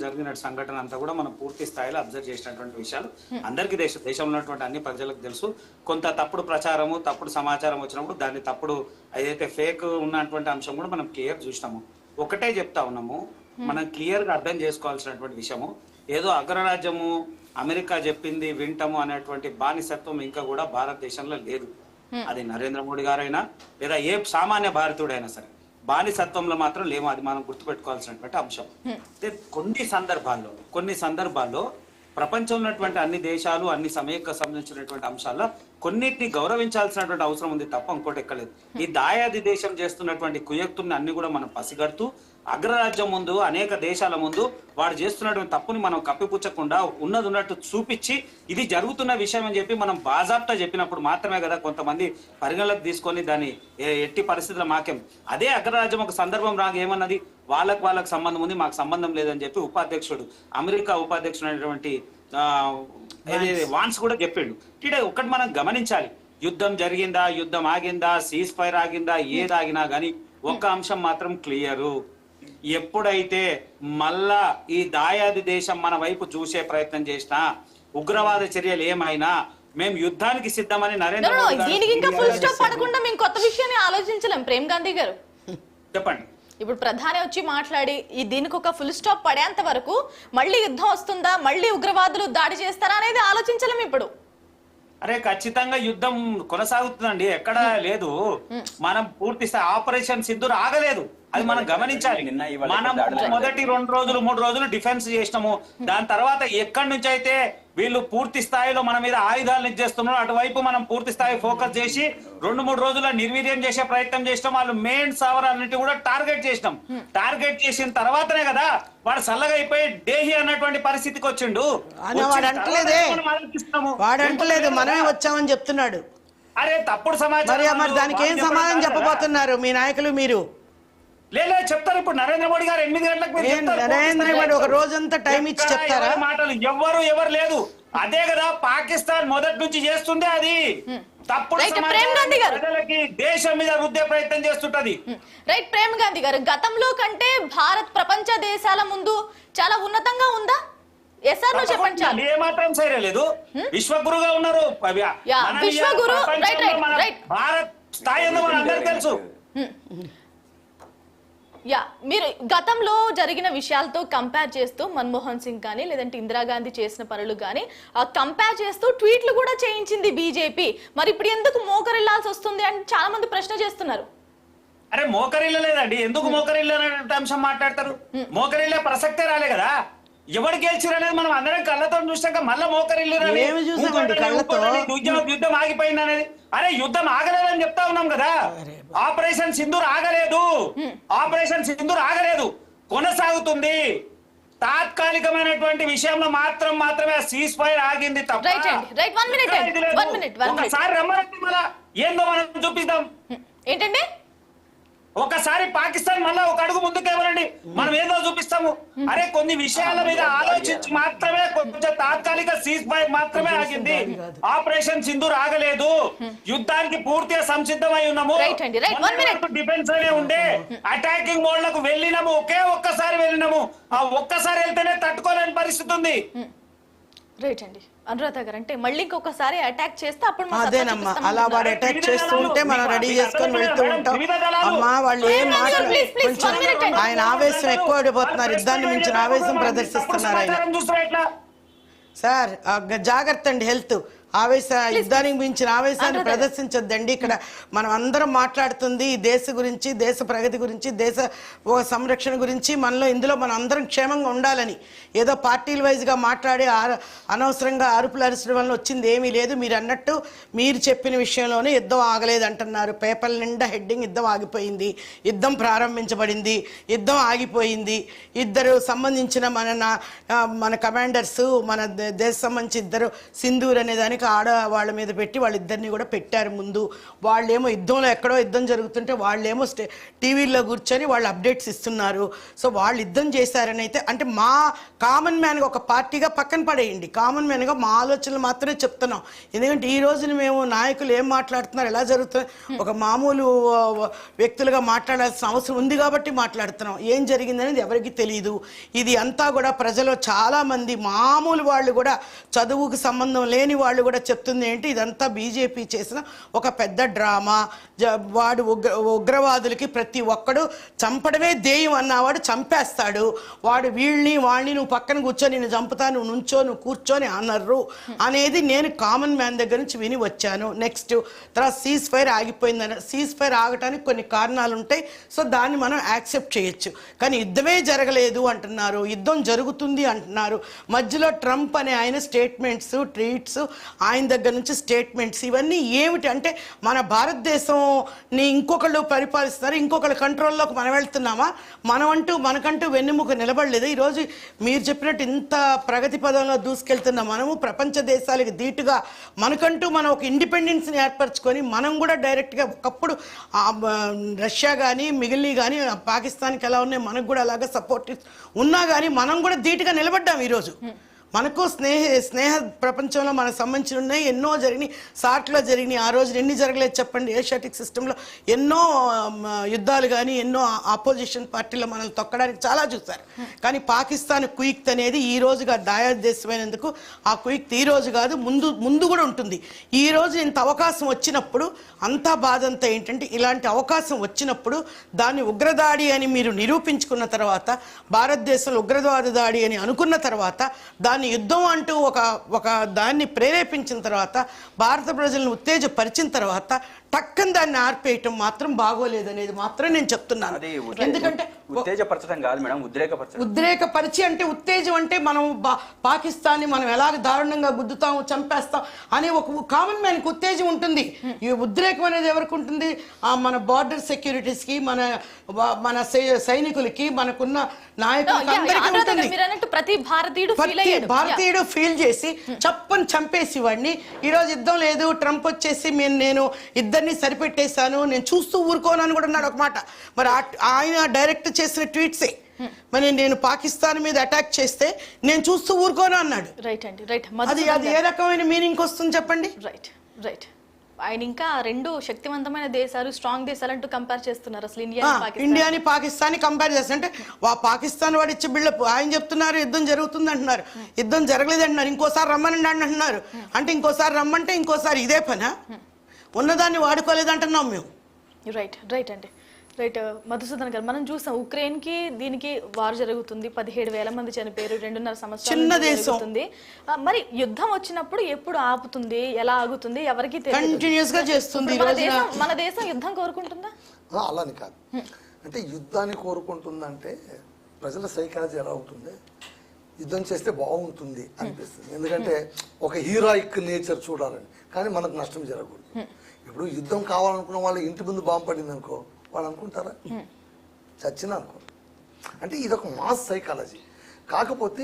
జరిగిన సంఘటన అంతా కూడా మనం పూర్తి స్థాయిలో అబ్జర్వ్ చేసినటువంటి విషయాలు అందరికీ దేశంలో ఉన్నటువంటి అన్ని ప్రజలకు తెలుసు. కొంత తప్పుడు ప్రచారము తప్పుడు సమాచారం వచ్చినప్పుడు దాన్ని తప్పుడు ఏదైతే ఫేక్ ఉన్నటువంటి అంశం కూడా మనం క్లియర్ చూసినాము. ఒకటే చెప్తా ఉన్నాము, మనం క్లియర్ గా అర్థం చేసుకోవాల్సినటువంటి విషయము, ఏదో అగ్రరాజ్యము అమెరికా చెప్పింది వింటము అనేటువంటి బానిసత్వం ఇంకా కూడా భారతదేశంలో లేదు. అది నరేంద్ర మోడీ గారైనా లేదా ఏ సామాన్య భారతీయుడైనా సరే బానిసత్వంలో మాత్రం లేము. అది మనం గుర్తుపెట్టుకోవాల్సినటువంటి అంశం. కొన్ని సందర్భాల్లో ప్రపంచంలో ఉన్నటువంటి అన్ని దేశాలు అన్ని సమయకు సంబంధించినటువంటి అంశాల్లో కొన్నిటిని గౌరవించాల్సినటువంటి అవసరం ఉంది తప్ప ఇంకోటి ఎక్కలేదు. ఈ దాయాది దేశం చేస్తున్నటువంటి కుయక్తుల్ని అన్ని కూడా మనం పసిగడుతూ అగ్రరాజ్యం ముందు అనేక దేశాల ముందు వాడు చేస్తున్నటువంటి తప్పుని మనం కప్పిపుచ్చకుండా ఉన్నది ఉన్నట్టు చూపించి ఇది జరుగుతున్న విషయం అని చెప్పి మనం బాజాప్తా చెప్పినప్పుడు మాత్రమే కదా కొంతమంది పరిగణలోకి తీసుకొని దాన్ని ఎట్టి పరిస్థితుల్లో మాకేం. అదే అగ్రరాజ్యం ఒక సందర్భం రాగా ఏమన్నది, వాళ్ళకు సంబంధం ఉంది మాకు సంబంధం లేదని చెప్పి అమెరికా ఉపాధ్యక్షుడు అనేటువంటి వాన్స్ కూడా చెప్పిండు. ఇటే ఒకటి మనం గమనించాలి, యుద్ధం జరిగిందా, యుద్ధం ఆగిందా, సీజ్ ఫైర్ ఆగిందా, ఏది ఆగినా గానీ ఒక్క అంశం మాత్రం క్లియరు. ఎప్పుడైతే మళ్ళా ఈ దాయాది దేశం మన వైపు చూసే ప్రయత్నం చేసినా, ఉగ్రవాద చర్యలు ఏమైనా మేము యుద్ధానికి సిద్ధమని నరేంద్ర మోడీ కొత్త విషయాన్ని ఆలోచించలేం. ప్రేమ్ గాంధీ గారు చెప్పండి. ఇప్పుడు ప్రధాని వచ్చి మాట్లాడి దీనికి ఒక ఫుల్ స్టాప్ పడేంత వరకు మళ్ళీ యుద్ధం వస్తుందా, మళ్ళీ ఉగ్రవాదులు దాడి చేస్తారా అనేది ఆలోచించలేం ఇప్పుడు. అరే ఖచ్చితంగా యుద్ధం కొనసాగుతుందండి, ఎక్కడ లేదు. మనం పూర్తి ఆపరేషన్ సింధూర్ ఆగలేదు, అది మనం గమనించాలి. మనం మొదటి 2 రోజులు 3 రోజులు డిఫెన్స్ చేసినాము. దాని తర్వాత ఎక్కడి నుంచి అయితే వీళ్ళు పూర్తి స్థాయిలో మన మీద ఆయుధాలను ఇచ్చేస్తున్నారు అటువైపు మనం పూర్తి స్థాయి ఫోకస్ చేసి 2-3 రోజుల నిర్వీర్యం చేసే ప్రయత్నం చేసినాం. వాళ్ళు మెయిన్ స్థావరాలన్నిటి కూడా టార్గెట్ చేసినాం. టార్గెట్ చేసిన తర్వాతనే కదా వాడు చల్లగా అయిపోయి డేహి అన్నటువంటి పరిస్థితికి వచ్చిండు. వాడంటలేదు, మనమే వచ్చామని చెప్తున్నాడు. అరే తప్పుడు సమాచారం, దానికి ఏం సమాధానం చెప్పబోతున్నారు మీ నాయకులు? మీరు లేదు చెప్తారు. ఇప్పుడు నరేంద్ర మోడీ గారు 8 గంటలకు నరేంద్ర మోడీ ఒక రోజంతా టైం ఇచ్చి చెప్తారా? మాటలు ఎవరు లేదు. అదే కదా పాకిస్తాన్ మొదటి నుంచి చేస్తుండే, అది తప్పుడు ప్రజలకి దేశం మీద రుద్దే ప్రయత్నం చేస్తుంటది. రైట్ ప్రేమ్ గాంధీ గారు, గతంలో కంటే భారత్ ప్రపంచ దేశాల ముందు చాలా ఉన్నతంగా ఉందా? చెప్పండి. ఏమాత్రం సరే లేదు, విశ్వగురుగా ఉన్నారు. విశ్వగురు భారత్ స్థాయి అందరికి తెలుసు. మీరు గతంలో జరిగిన విషయాలతో కంపేర్ చేస్తూ మన్మోహన్ సింగ్ కానీ లేదంటే ఇందిరాగాంధీ చేసిన పనులు కానీ కంపేర్ చేస్తూ ట్వీట్లు కూడా చేయించింది బీజేపీ. మరి ఇప్పుడు ఎందుకు మోకరిల్లాల్సి వస్తుంది అని చాలా మంది ప్రశ్న చేస్తున్నారు. అరే మోకరిల్లలేదండి, ఎందుకు మోకరిల్లనే అంశం మాట్లాడతారు? మోకరిల్లే ప్రసక్తే రాలే కదా. ఎవరు గెలిచిరనేది మనం అందరం కళ్ళతో చూసాక మళ్ళీ మోకరిల్లు యుద్ధం ఆగిపోయింది అనేది. అరే యుద్ధం ఆగలేదని చెప్తా ఉన్నాం కదా. ఆపరేషన్ సింధూర్ ఆగలేదు, ఆపరేషన్ సింధూర్ ఆగలేదు, కొనసాగుతుంది. తాత్కాలికమైనటువంటి విషయంలో మాత్రమే సీజ్ ఫైర్ ఆగింది తప్ప ఒకసారి రమ్మనండి మళ్ళా ఏందో మనం చూపిద్దాం. ఏంటండి ఒకసారి పాకిస్తాన్ మళ్ళా ఒక అడుగు ముందుకేమనండి, మనం ఏదో చూపిస్తాము. అరే కొన్ని విషయాల మీద ఆలోచించి మాత్రమే కొంచెం తాత్కాలిక సీజ్ ఫైర్ మాత్రమే ఆగింది. ఆపరేషన్ సింధూర్ ఆగలేదు, యుద్ధానికి పూర్తిగా సంసిద్ధమై ఉన్నాము. డిఫెన్స్ అనే ఉండే అటాకింగ్ మోడ్ లకు వెళ్ళినాము, ఒక్కసారి వెళ్ళినాము. ఆ ఒక్కసారి వెళ్తేనే తట్టుకోలేని పరిస్థితి ఉంది. రైట్ అండి అనురాధ గారు, అంటే మళ్ళీ ఇంకొకసారి అటాక్ చేస్తే అప్పుడు అదేనమ్మా, అలా వాడు అటాక్ చేస్తూ ఉంటే మనం రెడీ చేసుకొని వెళ్తూ ఉంటాం. అమ్మా వాళ్ళు ఏం మాట్లాడు, ఆయన ఆవేశం ఎక్కువ పడిపోతున్నారు, యుద్ధాన్ని మించిన ఆవేశం ప్రదర్శిస్తున్నారు ఆయన. సార్ జాగ్రత్త అండి, హెల్త్ యుద్ధానికి మించిన ఆవేశాన్ని ప్రదర్శించొద్దండి. ఇక్కడ మనం అందరం మాట్లాడుతుంది దేశ గురించి, దేశ ప్రగతి గురించి, దేశ సంరక్షణ గురించి. ఇందులో మనం అందరం క్షేమంగా ఉండాలని ఏదో పార్టీల వైజ్గా మాట్లాడి అనవసరంగా అరుపులు అరిసడం వల్ల వచ్చింది ఏమీ లేదు. మీరు అన్నట్టు మీరు చెప్పిన విషయంలోనే యుద్ధం ఆగలేదు అంటున్నారు. పేపర్ల నిండా హెడ్డింగ్ యుద్ధం ఆగిపోయింది, యుద్ధం ప్రారంభించబడింది, యుద్ధం ఆగిపోయింది. ఇద్దరు సంబంధించిన మన కమాండర్స్, మన దేశం సంబంధించి ఇద్దరు సింధూర్ అనే దానికి ఆడవాళ్ళ మీద పెట్టి వాళ్ళిద్దరిని కూడా పెట్టారు ముందు. వాళ్ళేమో యుద్ధంలో ఎక్కడో యుద్ధం జరుగుతుంటే వాళ్ళేమో టీవీల్లో కూర్చొని వాళ్ళు అప్డేట్స్ ఇస్తున్నారు. సో వాళ్ళు యుద్ధం చేశారని అయితే అంటే మా కామన్ మ్యాన్గా ఒక పార్టీగా పక్కన పడేయండి, కామన్ మ్యాన్గా మా ఆలోచనలు మాత్రమే చెప్తున్నాం. ఎందుకంటే ఈ రోజున మేము నాయకులు ఏం మాట్లాడుతున్నారు, ఎలా జరుగుతుంది, ఒక మామూలు వ్యక్తులుగా మాట్లాడాల్సిన అవసరం ఉంది కాబట్టి మాట్లాడుతున్నాం. ఏం జరిగిందనేది ఎవరికి తెలియదు. ఇది అంతా కూడా ప్రజలు చాలామంది మామూలు వాళ్ళు కూడా, చదువుకు సంబంధం లేని వాళ్ళు కూడా చెప్తుంది ఏంటి, ఇదంతా బీజేపీ చేసిన ఒక పెద్ద డ్రామా. వాడు ఉగ్రవాదులకి ప్రతి ఒక్కడు చంపడమే ధ్యేయం అన్నవాడు చంపేస్తాడు. వాడు వాళ్ళని నువ్వు పక్కన కూర్చొని నేను చంపుతా, నువ్వు నుంచో నువ్వు కూర్చొని అనర్రు అనేది నేను కామన్ మ్యాన్ దగ్గర నుంచి విని వచ్చాను. నెక్స్ట్ తర్వాత సీజ్ ఫైర్ ఆగిపోయిందని, సీజ్ ఫైర్ ఆగటానికి కొన్ని కారణాలు ఉంటాయి. సో దాన్ని మనం యాక్సెప్ట్ చేయొచ్చు. కానీ యుద్ధమే జరగలేదు అంటున్నారు, యుద్ధం జరుగుతుంది అంటున్నారు. మధ్యలో ట్రంప్ అనే ఆయన స్టేట్మెంట్స్, ట్వీట్స్, ఆయన దగ్గర నుంచి స్టేట్మెంట్స్, ఇవన్నీ ఏమిటి అంటే మన భారతదేశంని ఇంకొకళ్ళు పరిపాలిస్తున్నారు, ఇంకొకళ్ళ కంట్రోల్లోకి మనం వెళ్తున్నామా? మనకంటూ వెన్నెముక నిలబడలేదు. ఈరోజు మీరు చెప్పినట్టు ఇంత ప్రగతి పదంలో దూసుకెళ్తున్న మనము ప్రపంచ దేశాలకు ధీటుగా మనకంటూ మనం ఒక ఇండిపెండెన్స్ని ఏర్పరచుకొని మనం కూడా డైరెక్ట్గా ఒకప్పుడు రష్యా కానీ మిగిలిన కానీ పాకిస్తాన్కి ఎలా ఉన్నాయి మనకు కూడా అలాగే సపోర్ట్ ఉన్నా కానీ మనం కూడా ధీటుగా నిలబడ్డాం. ఈరోజు మనకు స్నేహ ప్రపంచంలో మనకు సంబంధించి ఉన్నాయి, ఎన్నో జరిగినాయి. సార్క్లో జరిగినాయి, ఆ రోజు ఎన్ని జరగలేదు చెప్పండి? ఏషియాటిక్ సిస్టంలో ఎన్నో యుద్ధాలు కానీ ఎన్నో ఆపోజిషన్ పార్టీలో మనల్ని తొక్కడానికి చాలా చూశారు. కానీ పాకిస్తాన్ కుయిక్ అనేది ఈ రోజుగా దాయాదేశమైనందుకు ఆ కుయిక్ ఈ రోజు కాదు, ముందు కూడా ఉంటుంది. ఈ రోజు ఇంత అవకాశం వచ్చినప్పుడు అంతా బాధ అంతా ఏంటంటే, ఇలాంటి అవకాశం వచ్చినప్పుడు దాన్ని ఉగ్రదాడి అని మీరు నిరూపించుకున్న తర్వాత, భారతదేశంలో ఉగ్రవాద దాడి అని అనుకున్న తర్వాత, దాన్ని యుద్ధం అంటూ ఒక దాన్ని ప్రేరేపించిన తర్వాత, భారత ప్రజలను ఉత్తేజపరిచిన తర్వాత టక్కన దాన్ని ఆర్పేయటం మాత్రం బాగోలేదనేది మాత్రం నేను చెప్తున్నాను. ఎందుకంటే ఉత్తేజపరచడం కాదు మేడం, ఉద్రేకపరిచి అంటే ఉత్తేజం అంటే మనం పాకిస్తాన్ని మనం ఎలాగ దారుణంగా గుద్దుతాం, చంపేస్తాం అనే ఒక కామన్ మ్యాన్కి ఉత్తేజం ఉంటుంది. ఈ ఉద్రేకం అనేది ఎవరికి ఉంటుంది? మన బార్డర్ సెక్యూరిటీస్కి, మన సైనికులకి, మనకున్న నాయకులకి అందరికీ ఉంటుంది. ప్రతి భారతీయుడు ఫీల్ చేసి చప్పని చంపేసి వాడిని. ఈరోజు యుద్ధం లేదు, ట్రంప్ వచ్చేసి నేను ఇద్దరిని సరిపెట్టేశాను, నేను చూస్తూ ఊరుకోనని కూడా అన్నాడు ఒక మాట. మరి ఆయన డైరెక్ట్ చేసిన ట్వీట్సే మరి నేను పాకిస్తాన్ మీద అటాక్ చేస్తే నేను చూస్తూ ఊరుకోను అన్నాడు. అది ఏ రకమైన మీనింగ్ వస్తుంది చెప్పండి? రైట్. ఆయన ఇంకా రెండు శక్తివంతమైన దేశాలు, స్ట్రాంగ్ దేశాలు అంటూ కంపేర్ చేస్తున్నారు. అసలు ఇండియాని పాకిస్తాన్ కంపేర్ చేస్తుంటే పాకిస్తాన్ వాడు ఇచ్చే బిల్డప్ ఆయన చెప్తున్నారు యుద్ధం జరుగుతుంది అంటున్నారు, యుద్ధం జరగలేదు అంటున్నారు, ఇంకోసారి రమ్మనండి అంటున్నారు. అంటే ఇంకోసారి రమ్మంటే ఇంకోసారి ఇదే పనా? ఉన్నదాన్ని వాడుకోలేదంటున్నాం మేము. రైట్ అండి. మధుసూదన్ గారు, మనం చూసాం ఉక్రెయిన్కి దీనికి వార్ జరుగుతుంది, 17,000 మంది చనిపోయారు, 2.5 సంవత్సరాలు జరుగుతుంది. మరి యుద్ధం వచ్చినప్పుడు ఎప్పుడు ఆపుతుంది, ఎలా ఆగుతుంది ఎవరికి కంటిన్యూస్ గా చేస్తుంది. మన దేశం యుద్ధం కోరుకుంటుందా? అలాని కాదు, అంటే యుద్ధాన్ని కోరుకుంటుందంటే ప్రజల సైకాలజీ ఎలా ఉంటుంది, యుద్ధం చేస్తే బాగుంటుంది అనిపిస్తుంది. ఎందుకంటే ఒక హీరోయిక్ నేచర్ చూడాలని, కానీ మనకు నష్టం జరగకూడదు. ఇప్పుడు యుద్ధం కావాలనుకున్న వాళ్ళ ఇంటి ముందు బాంబు పడింది అనుకో, వాళ్ళు అనుకుంటారా? చచ్చిన అనుకో. అంటే ఇదొక మాస్ సైకాలజీ. కాకపోతే